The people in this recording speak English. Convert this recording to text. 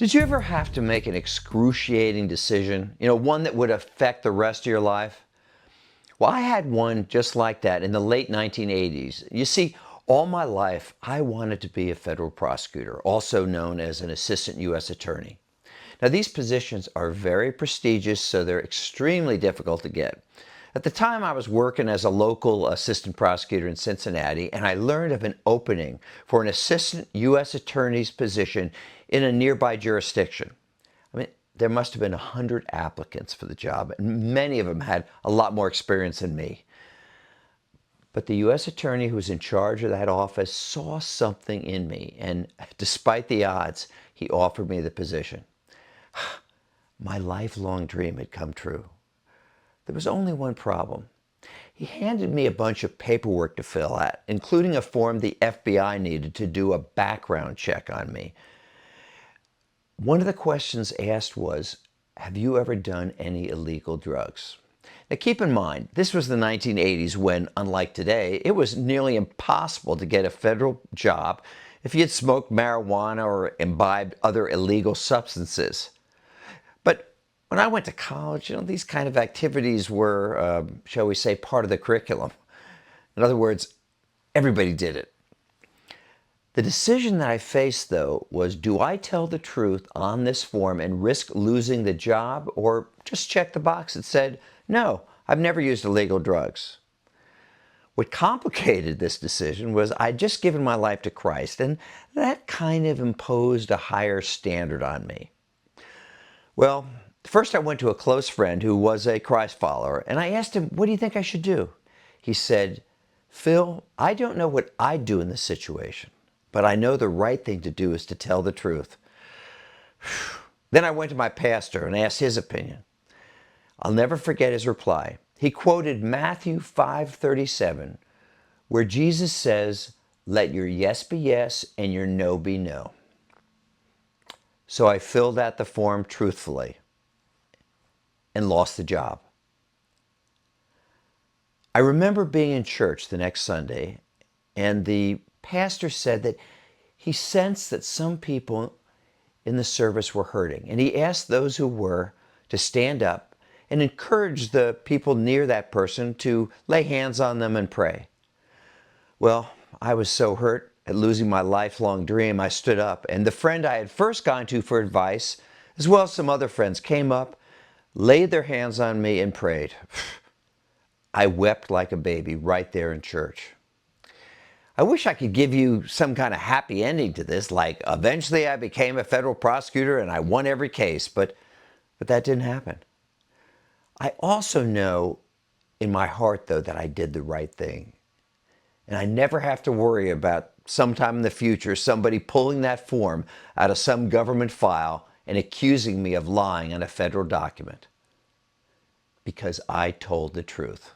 Did you ever have to make an excruciating decision? One that would affect the rest of your life? Well, I had one just like that in the late 1980s. You see, all my life, I wanted to be a federal prosecutor, also known as an assistant U.S. attorney. Now, these positions are very prestigious, so they're extremely difficult to get. At the time, I was working as a local assistant prosecutor in Cincinnati, and I learned of an opening for an assistant U.S. attorney's position in a nearby jurisdiction. I mean, there must have been 100 applicants for the job, and many of them had a lot more experience than me. But the U.S. attorney who was in charge of that office saw something in me, and despite the odds, he offered me the position. My lifelong dream had come true. There was only one problem. He handed me a bunch of paperwork to fill out, including a form the FBI needed to do a background check on me. One of the questions asked was, have you ever done any illegal drugs? Now keep in mind, this was the 1980s when, unlike today, it was nearly impossible to get a federal job if you had smoked marijuana or imbibed other illegal substances. But when I went to college, these kind of activities were, shall we say, part of the curriculum. In other words, everybody did it. The decision that I faced, though, was do I tell the truth on this form and risk losing the job, or just check the box that said, no, I've never used illegal drugs? What complicated this decision was I'd just given my life to Christ, and that kind of imposed a higher standard on me. Well, first I went to a close friend who was a Christ follower, and I asked him, what do you think I should do? He said, Phil, I don't know what I'd do in this situation, but I know the right thing to do is to tell the truth. Then I went to my pastor and asked his opinion. I'll never forget his reply. He quoted Matthew 5:37, where Jesus says, let your yes be yes and your no be no. So I filled out the form truthfully and lost the job. I remember being in church the next Sunday, and the pastor said that he sensed that some people in the service were hurting, and he asked those who were to stand up and encourage the people near that person to lay hands on them and pray. Well, I was so hurt at losing my lifelong dream, I stood up, and the friend I had first gone to for advice, as well as some other friends, came up, laid their hands on me, and prayed. I wept like a baby right there in church. I wish I could give you some kind of happy ending to this, like eventually I became a federal prosecutor and I won every case, but that didn't happen. I also know in my heart, though, that I did the right thing. And I never have to worry about sometime in the future somebody pulling that form out of some government file and accusing me of lying on a federal document. Because I told the truth.